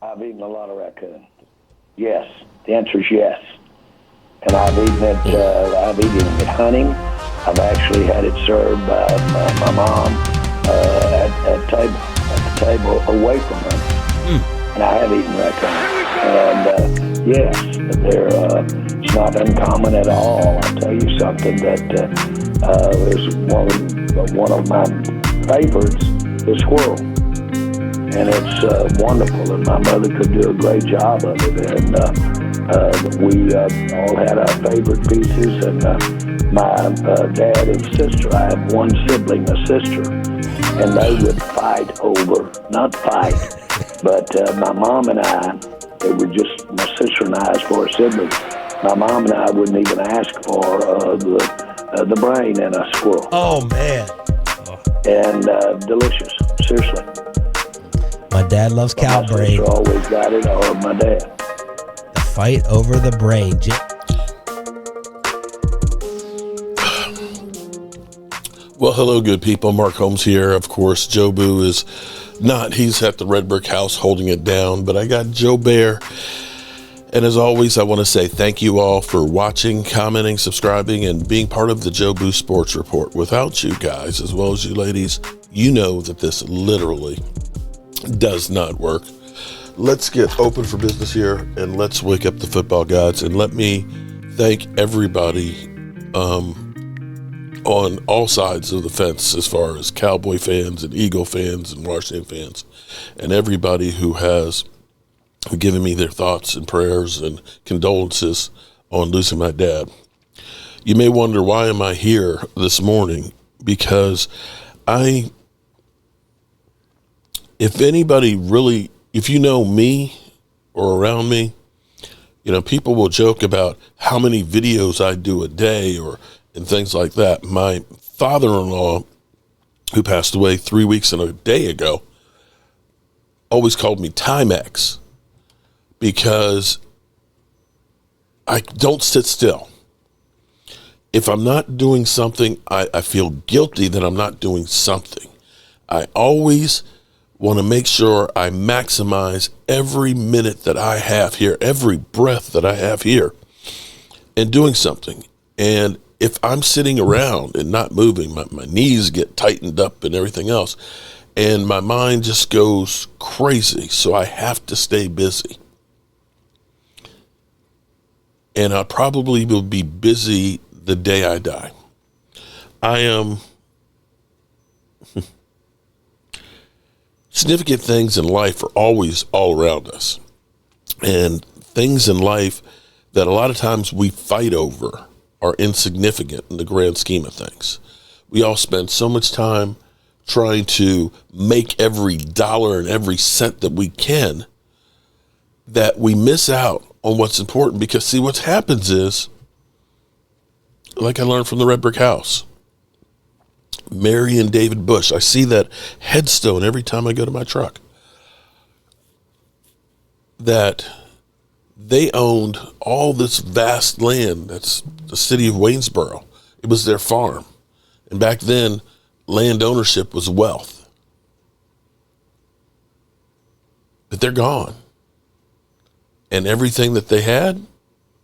I've eaten a lot of raccoon. Yes. The answer is yes. And I've eaten it hunting. I've actually had it served by my mom at the table away from hunting. And I have eaten raccoon. And yes, it's not uncommon at all. I'll tell you something that is one of my favorites is squirrel. And it's wonderful, and my mother could do a great job of it. And we all had our favorite pieces, and my dad and sister, I have one sibling, a sister, and they would fight over, not fight, but my mom and I, they were just, my sister and I as far as siblings, my mom and I wouldn't even ask for the brain in a squirrel. Oh, man. And delicious, seriously. My dad loves cow brain. My sister always got it, or my dad. The fight over the brain. Well, hello, good people. Mark Holmes here. Of course, Joe Boo is not. He's at the Red Brick House holding it down. But I got Joe Bear. And as always, I want to say thank you all for watching, commenting, subscribing, and being part of the Joe Boo Sports Report. Without you guys, as well as you ladies, you know that this literally does not work. Let's get open for business here, and let's wake up the football gods. And let me thank everybody on all sides of the fence, as far as Cowboy fans and Eagle fans and Washington fans, and everybody who has given me their thoughts and prayers and condolences on losing my dad. You may wonder, why am I here this morning? Because if anybody really, if you know me or around me, you know, people will joke about how many videos I do a day and things like that. My father-in-law, who passed away 3 weeks and a day ago, always called me Timex because I don't sit still. If I'm not doing something, I feel guilty that I'm not doing something. I always want to make sure I maximize every minute that I have here, every breath that I have here, and doing something. And if I'm sitting around and not moving, my knees get tightened up and everything else, and my mind just goes crazy. So I have to stay busy. And I probably will be busy the day I die. Significant things in life are always all around us. And things in life that a lot of times we fight over are insignificant in the grand scheme of things. We all spend so much time trying to make every dollar and every cent that we can that we miss out on what's important. Because see, what happens is, like I learned from the Red Brick House, Mary and David Bush, I see that headstone every time I go to my truck, that they owned all this vast land. That's the city of Waynesboro. It was their farm. And back then, land ownership was wealth. But they're gone. And everything that they had,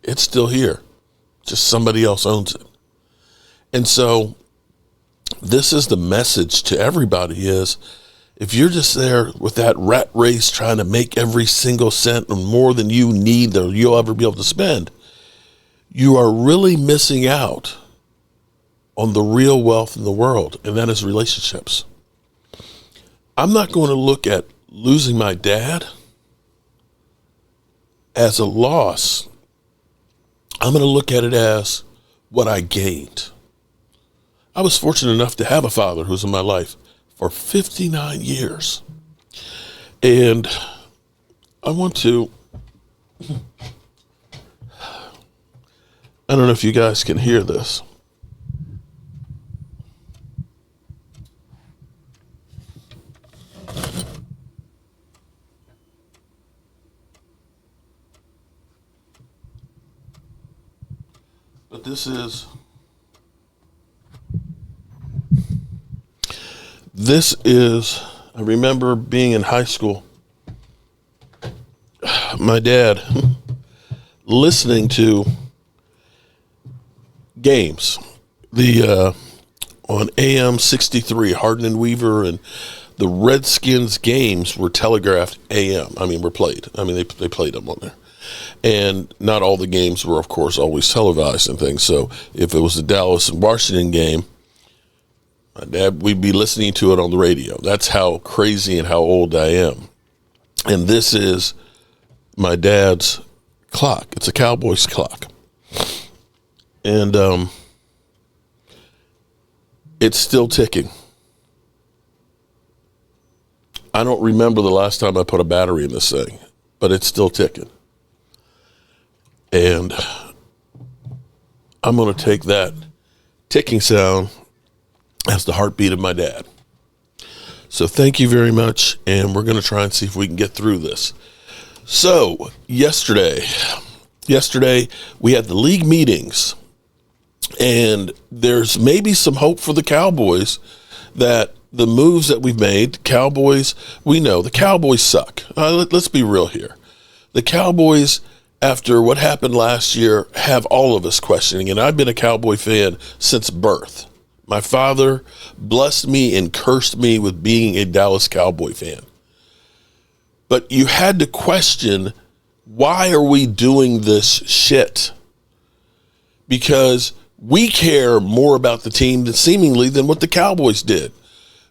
it's still here. Just somebody else owns it. And so this is the message to everybody is, if you're just there with that rat race trying to make every single cent and more than you need or you'll ever be able to spend, you are really missing out on the real wealth in the world, and that is relationships. I'm not going to look at losing my dad as a loss. I'm going to look at it as what I gained. I was fortunate enough to have a father who was in my life for 59 years. And I want to, I don't know if you guys can hear this. But this is, I remember being in high school my dad listening to games. On AM 63, Hardin and Weaver, and the Redskins games were telegraphed AM. Were played. They played them on there. And not all the games were, of course, always televised and things. So if it was the Dallas and Washington game, my dad, we'd be listening to it on the radio. That's how crazy and how old I am. And this is my dad's clock. It's a Cowboys clock. And it's still ticking. I don't remember the last time I put a battery in this thing, but it's still ticking. And I'm going to take that ticking sound as the heartbeat of my dad. So thank you very much, and we're going to try and see if we can get through this. So yesterday we had the league meetings, and there's maybe some hope for the Cowboys that the moves that we've made, Cowboys, we know the Cowboys suck. Let's be real here. The Cowboys, after what happened last year, have all of us questioning, and I've been a Cowboy fan since birth. My father blessed me and cursed me with being a Dallas Cowboy fan. But you had to question, why are we doing this shit? Because we care more about the team seemingly than what the Cowboys did.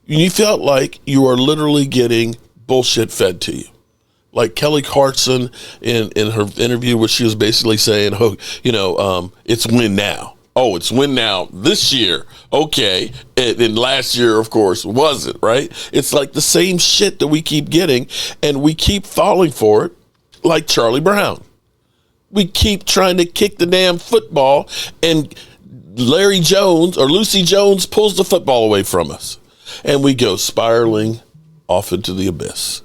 You felt like you are literally getting bullshit fed to you. Like Kelly Clarkson in her interview, where she was basically saying, it's win now. Oh, it's win now this year. Okay. And last year, of course, wasn't, right? It's like the same shit that we keep getting, and we keep falling for it like Charlie Brown. We keep trying to kick the damn football, and Larry Jones or Lucy Jones pulls the football away from us, and we go spiraling off into the abyss.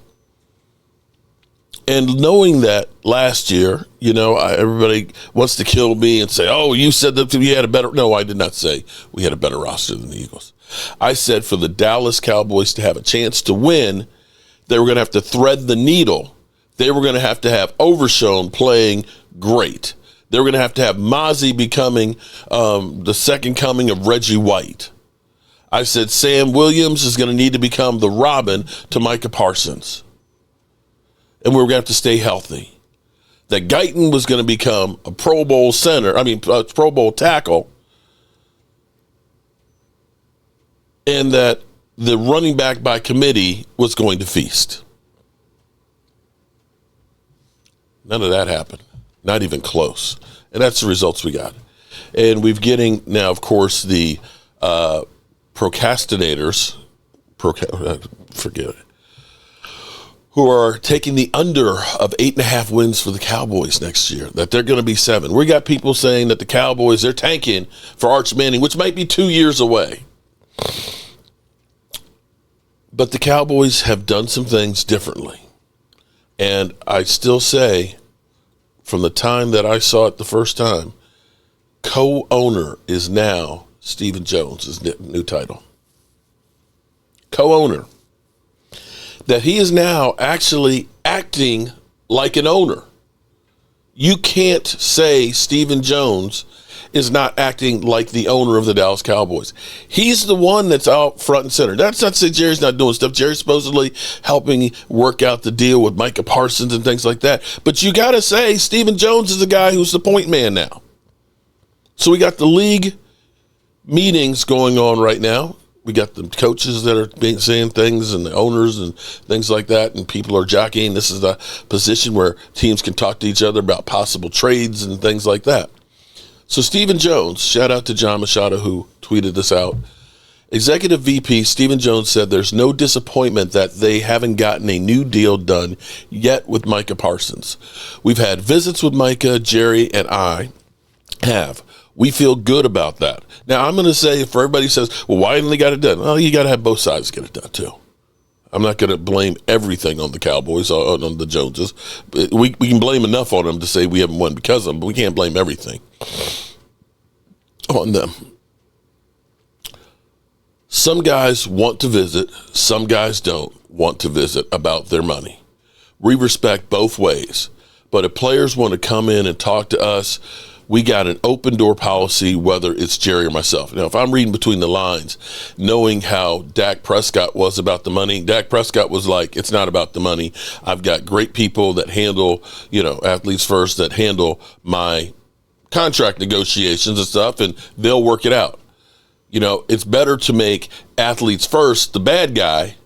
And knowing that last year, everybody wants to kill me and say, oh, you said that we had a better. No, I did not say we had a better roster than the Eagles. I said for the Dallas Cowboys to have a chance to win, they were going to have to thread the needle. They were going to have Overshown playing great. They were going to have Mozzie becoming the second coming of Reggie White. I said Sam Williams is going to need to become the Robin to Micah Parsons. And we were going to have to stay healthy. That Guyton was going to become a Pro Bowl Pro Bowl tackle. And that the running back by committee was going to feast. None of that happened. Not even close. And that's the results we got. And we're getting now, of course, the procrastinators, forget it, who are taking the under of 8.5 wins for the Cowboys next year, that they're going to be 7. We got people saying that the Cowboys, they're tanking for Arch Manning, which might be 2 years away. But the Cowboys have done some things differently. And I still say, from the time that I saw it the first time, co-owner is now Stephen Jones' new title. Co-owner. That he is now actually acting like an owner. You can't say Stephen Jones is not acting like the owner of the Dallas Cowboys. He's the one that's out front and center. That's not to say Jerry's not doing stuff. Jerry's supposedly helping work out the deal with Micah Parsons and things like that. But you got to say Stephen Jones is the guy who's the point man now. So we got the league meetings going on right now. We got the coaches that are saying things and the owners and things like that, and people are jockeying. This is the position where teams can talk to each other about possible trades and things like that. So Stephen Jones, shout out to John Machado who tweeted this out. Executive VP Stephen Jones said there's no disappointment that they haven't gotten a new deal done yet with Micah Parsons. We've had visits with Micah, Jerry, and I have. We feel good about that. Now, I'm going to say, if everybody says, well, why haven't they got it done? Well, you got to have both sides get it done, too. I'm not going to blame everything on the Cowboys or on the Joneses. We can blame enough on them to say we haven't won because of them, but we can't blame everything on them. Some guys want to visit. Some guys don't want to visit about their money. We respect both ways. But if players want to come in and talk to us, we got an open door policy, whether it's Jerry or myself. Now, if I'm reading between the lines, knowing how Dak Prescott was about the money, Dak Prescott was like, it's not about the money. I've got great people that handle, athletes first, that handle my contract negotiations and stuff, and they'll work it out. It's better to make athletes first the bad guy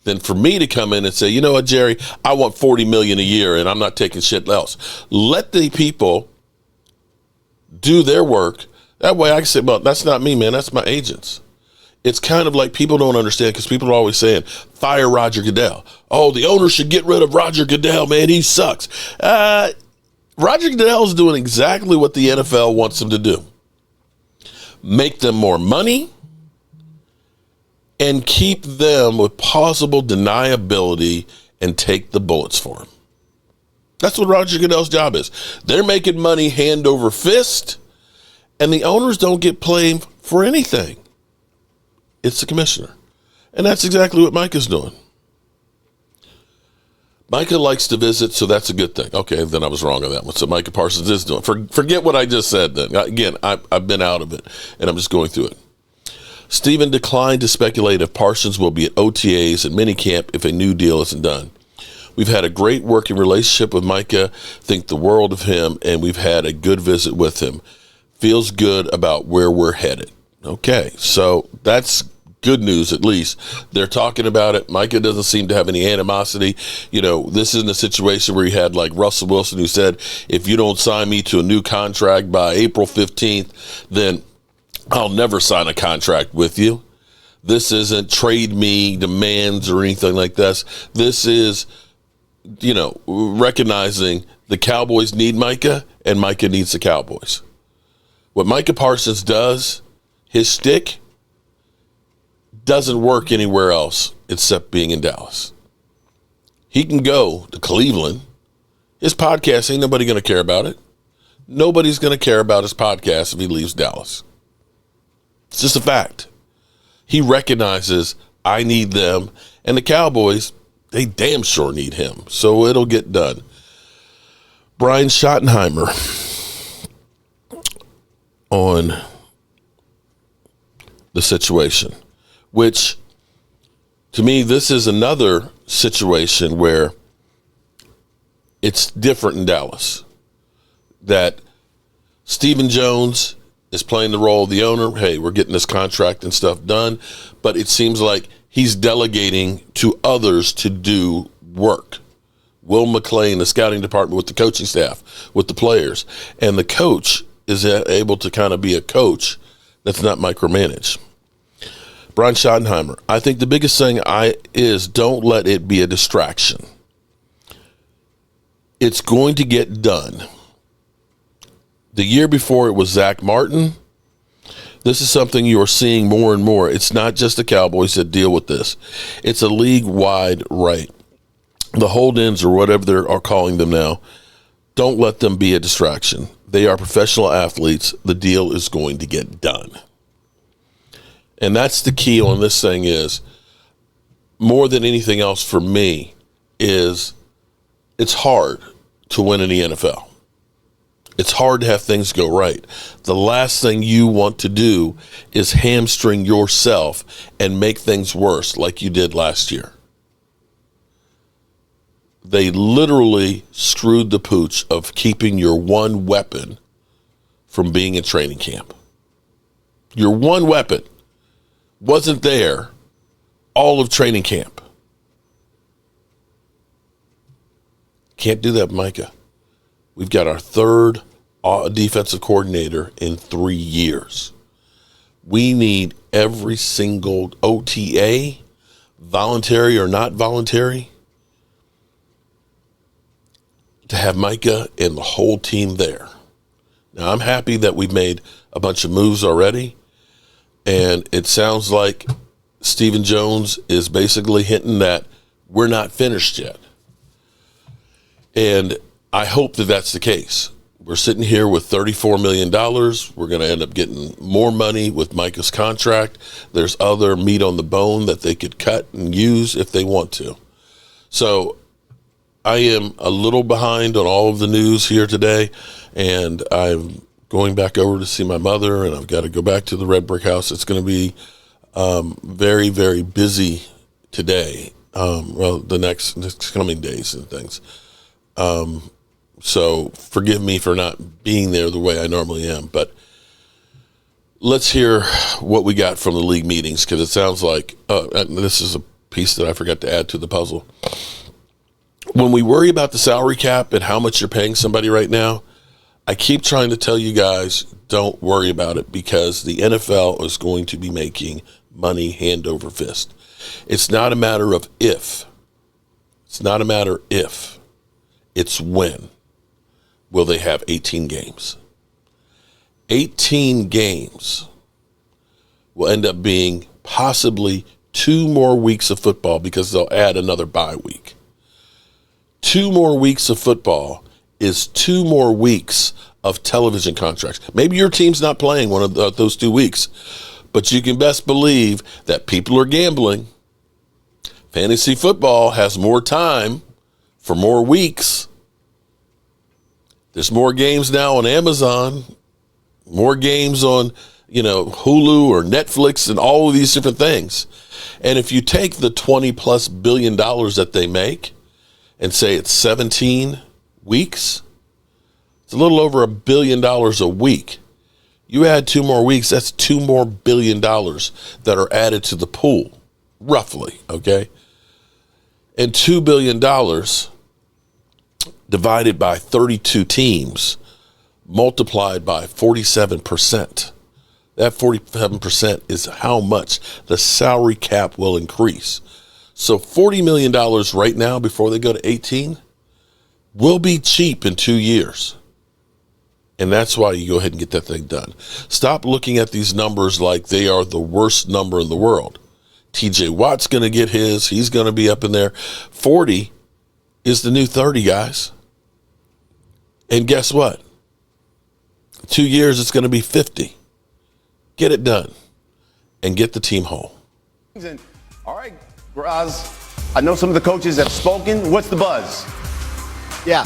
than for me to come in and say, you know what, Jerry, I want $40 million a year and I'm not taking shit else. Let the people do their work. That way I can say, well, that's not me, man. That's my agents. It's kind of like people don't understand because people are always saying, fire Roger Goodell. Oh, the owner should get rid of Roger Goodell, man. He sucks. Roger Goodell is doing exactly what the NFL wants him to do. Make them more money and keep them with possible deniability and take the bullets for him. That's what Roger Goodell's job is. They're making money hand over fist, and the owners don't get blamed for anything. It's the commissioner. And that's exactly what Micah's doing. Micah likes to visit, so that's a good thing. Okay, then I was wrong on that one. So Micah Parsons is doing. Forget what I just said then. Again, I've been out of it, and I'm just going through it. Stephen declined to speculate if Parsons will be at OTAs and minicamp if a new deal isn't done. We've had a great working relationship with Micah, think the world of him, and we've had a good visit with him. Feels good about where we're headed. Okay, so that's good news at least. They're talking about it. Micah doesn't seem to have any animosity. This isn't a situation where you had like Russell Wilson who said, if you don't sign me to a new contract by April 15th, then I'll never sign a contract with you. This isn't trade me demands or anything like this. This is recognizing the Cowboys need Micah and Micah needs the Cowboys. What Micah Parsons does, his shtick, doesn't work anywhere else except being in Dallas. He can go to Cleveland. His podcast, ain't nobody going to care about it. Nobody's going to care about his podcast if he leaves Dallas. It's just a fact. He recognizes I need them, and the Cowboys, they damn sure need him, so it'll get done. Brian Schottenheimer on the situation, which to me, this is another situation where it's different in Dallas. That Stephen Jones is playing the role of the owner. Hey, we're getting this contract and stuff done, but it seems like he's delegating to others to do work. Will McClain, the scouting department with the coaching staff, with the players, and the coach is able to kind of be a coach that's not micromanaged. Brian Schottenheimer, I think the biggest thing is don't let it be a distraction. It's going to get done. The year before it was Zach Martin. This is something you are seeing more and more. It's not just the Cowboys that deal with this. It's a league-wide right. The hold-ins, or whatever they are calling them now, don't let them be a distraction. They are professional athletes. The deal is going to get done. And that's the key on this thing is, more than anything else for me, is it's hard to win in the NFL. It's hard to have things go right. The last thing you want to do is hamstring yourself and make things worse like you did last year. They literally screwed the pooch of keeping your one weapon from being in training camp. Your one weapon wasn't there all of training camp. Can't do that, Micah. We've got our third defensive coordinator in 3 years. We need every single OTA, voluntary or not voluntary, to have Micah and the whole team there. Now, I'm happy that we've made a bunch of moves already, and it sounds like Stephen Jones is basically hinting that we're not finished yet. And I hope that that's the case. We're sitting here with $34 million. We're going to end up getting more money with Micah's contract. There's other meat on the bone that they could cut and use if they want to. So I am a little behind on all of the news here today, and I'm going back over to see my mother, and I've got to go back to the Red Brick House. It's going to be very, very busy today, the next coming days and things. So forgive me for not being there the way I normally am, but let's hear what we got from the league meetings, because it sounds like this is a piece that I forgot to add to the puzzle. When we worry about the salary cap and how much you're paying somebody right now, I keep trying to tell you guys, don't worry about it, because the NFL is going to be making money hand over fist. It's not a matter of if. It's not a matter if. It's when. Will they have 18 games? 18 games will end up being possibly 2 more weeks of football, because they'll add another bye week. 2 more weeks of football is 2 more weeks of television contracts. Maybe your team's not playing one of those 2 weeks, but you can best believe that people are gambling. Fantasy football has more time for more weeks. There's more games now on Amazon, more games on, Hulu or Netflix and all of these different things. And if you take the $20+ billion that they make and say it's 17 weeks, it's a little over $1 billion a week. You add 2 more weeks, that's $2 more billion that are added to the pool, roughly, okay? And $2 billion divided by 32 teams multiplied by 47%. That 47% is how much the salary cap will increase. So $40 million right now before they go to 18 will be cheap in 2 years. And that's why you go ahead and get that thing done. Stop looking at these numbers like they are the worst number in the world. TJ Watt's going to get his. He's going to be up in there. 40 is the new 30, guys. And guess what? 2 years, it's going to be 50. Get it done and get the team whole. All right, Graz, I know some of the coaches have spoken. What's the buzz? Yeah,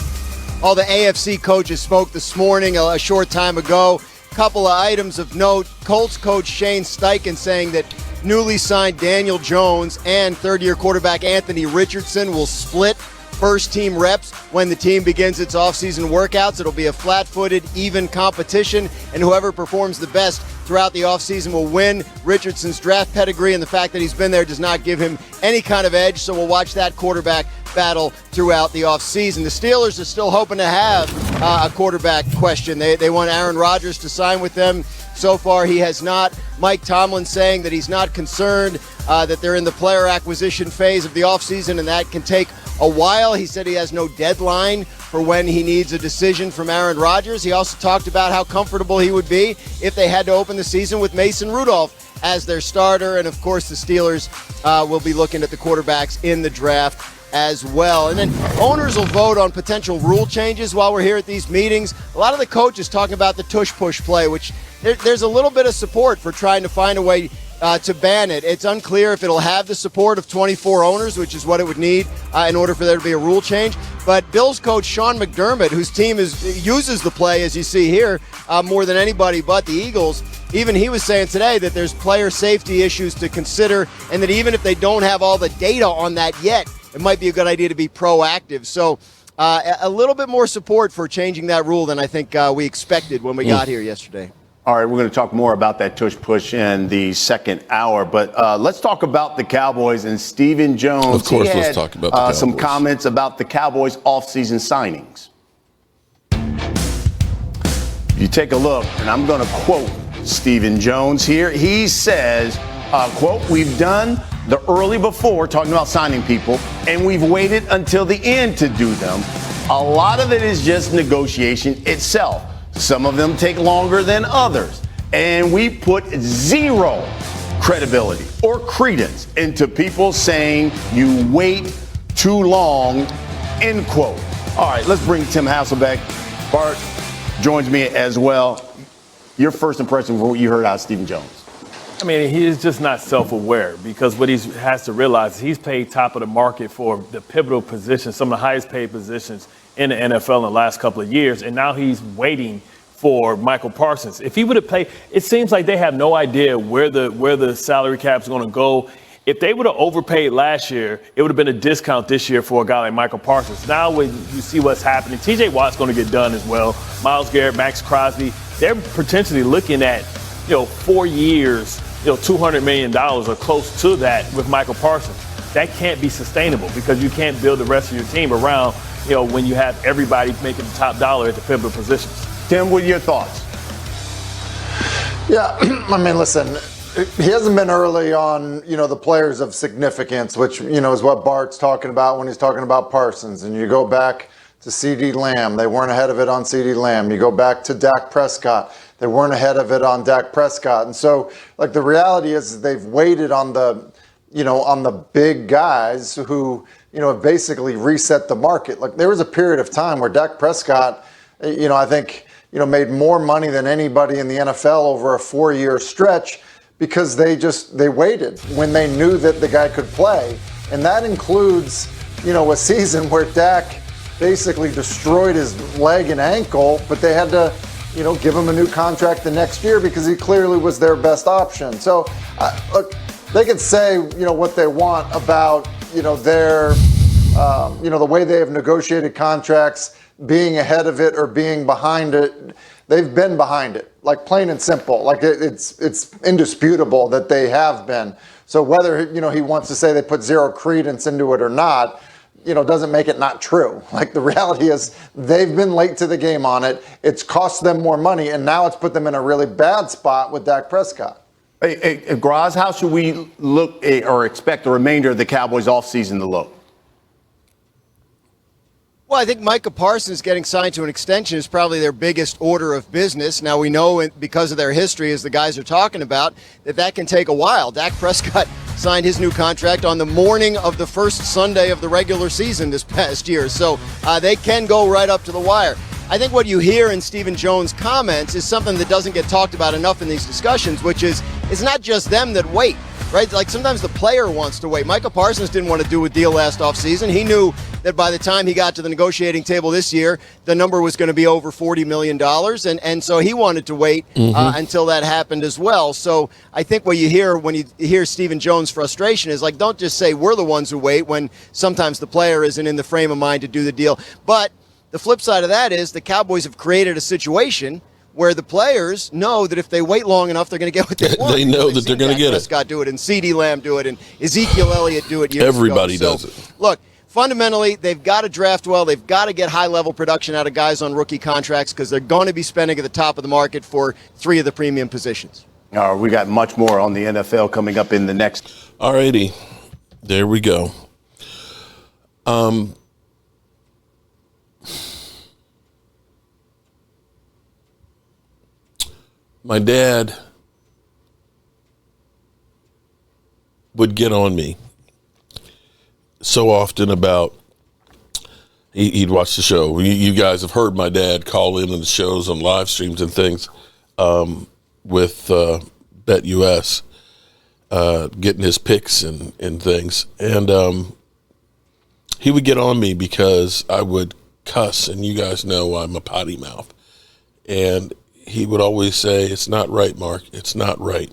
all the AFC coaches spoke this morning a short time ago. Couple of items of note. Colts coach Shane Steichen saying that newly signed Daniel Jones and third-year quarterback Anthony Richardson will split first-team reps when the team begins its offseason workouts. It'll be a flat-footed, even competition, and whoever performs the best throughout the offseason will win. Richardson's draft pedigree and the fact that he's been there does not give him any kind of edge, so we'll watch that quarterback battle throughout the offseason. The Steelers are still hoping to have a quarterback question. They want Aaron Rodgers to sign with them. So far, he has not. Mike Tomlin saying that he's not concerned that they're in the player acquisition phase of the offseason, and that can take a while. He said he has no deadline for when he needs a decision from Aaron Rodgers. He also talked about how comfortable he would be if they had to open the season with Mason Rudolph as their starter. And, of course, the Steelers will be looking at the quarterbacks in the draft as well. And then owners will vote on potential rule changes while we're here at these meetings. A lot of the coaches talking about the tush-push play, which there's a little bit of support for trying to find a way to ban it. It's unclear if it'll have the support of 24 owners, which is what it would need in order for there to be a rule change. But Bills coach Sean McDermott, whose team uses the play, as you see here, more than anybody but the Eagles, even he was saying today that there's player safety issues to consider, and that even if they don't have all the data on that yet, it might be a good idea to be proactive. So a little bit more support for changing that rule than I think we expected when we got here yesterday. All right, we're going to talk more about that tush-push in the second hour, but let's talk about the Cowboys and Stephen Jones. Of course, let's talk about the Cowboys. Some comments about the Cowboys' offseason signings. You take a look, and I'm going to quote Stephen Jones here. He says, quote, "We've done the early before," talking about signing people, "and we've waited until the end to do them. A lot of it is just negotiation itself. Some of them take longer than others. And we put zero credibility or credence into people saying you wait too long," end quote. All right, let's bring Tim Hasselbeck. Bart joins me as well. Your first impression of what you heard out of Stephen Jones. I mean, he is just not self-aware because what he has to realize is he's paid top of the market for the pivotal positions, some of the highest paid positions in the NFL in the last couple of years, and now he's waiting for Micah Parsons. If he would have paid, it seems like they have no idea where the salary cap is going to go. If they would have overpaid last year, it would have been a discount this year for a guy like Micah Parsons. Now when you see what's happening, T.J. Watt's going to get done as well. Myles Garrett, Max Crosby, they're potentially looking at 4 years, $200 million or close to that with Micah Parsons. That can't be sustainable because you can't build the rest of your team around, when you have everybody making the top dollar at the pivotal positions. Tim, what are your thoughts? Yeah, I mean, listen, he hasn't been early on, the players of significance, which, is what Bart's talking about when he's talking about Parsons. And you go back to C.D. Lamb. They weren't ahead of it on C.D. Lamb. You go back to Dak Prescott. They weren't ahead of it on Dak Prescott. And so, the reality is they've waited on the, on the big guys who, have basically reset the market. There was a period of time where Dak Prescott, I think, made more money than anybody in the NFL over a 4-year stretch because they waited when they knew that the guy could play. And that includes, a season where Dak basically destroyed his leg and ankle, but they had to, give him a new contract the next year because he clearly was their best option. So, look, they could say, what they want about, their, the way they have negotiated contracts, being ahead of it or being behind it. They've been behind it, plain and simple. It's indisputable that they have been. So whether, he wants to say they put zero credence into it or not, doesn't make it not true. The reality is they've been late to the game on it. It's cost them more money, and now it's put them in a really bad spot with Dak Prescott. Hey, Graz, how should we look or expect the remainder of the Cowboys offseason to look? Well, I think Micah Parsons getting signed to an extension is probably their biggest order of business. Now, we know because of their history, as the guys are talking about, that can take a while. Dak Prescott signed his new contract on the morning of the first Sunday of the regular season this past year. So they can go right up to the wire. I think what you hear in Stephen Jones' comments is something that doesn't get talked about enough in these discussions, which is it's not just them that wait. Right? Sometimes the player wants to wait. Micah Parsons didn't want to do a deal last offseason. He knew that by the time he got to the negotiating table this year, the number was going to be over $40 million. And so he wanted to wait until that happened as well. So I think what you hear when you hear Stephen Jones' frustration is don't just say we're the ones who wait when sometimes the player isn't in the frame of mind to do the deal. But the flip side of that is the Cowboys have created a situation where the players know that if they wait long enough, they're going to get what they want. They know that they're going to get it. Prescott do it, and C.D. Lamb do it, and Ezekiel Elliott do it years Everybody ago. does it. Look, fundamentally, they've got to draft well. They've got to get high-level production out of guys on rookie contracts because they're going to be spending at the top of the market for 3 of the premium positions. We got much more on the NFL coming up in the next. All righty. There we go. My dad would get on me so often about, he'd watch the show. You guys have heard my dad call in on the shows on live streams and things with BetUS, getting his picks and things. And he would get on me because I would cuss, and you guys know I'm a potty mouth. And he would always say, it's not right, Mark. It's not right.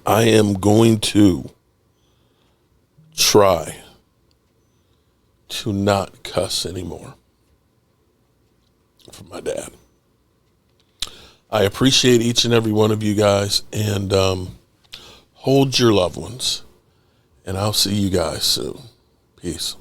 I am going to try to not cuss anymore from my dad. I appreciate each and every one of you guys, and hold your loved ones, and I'll see you guys soon. Peace.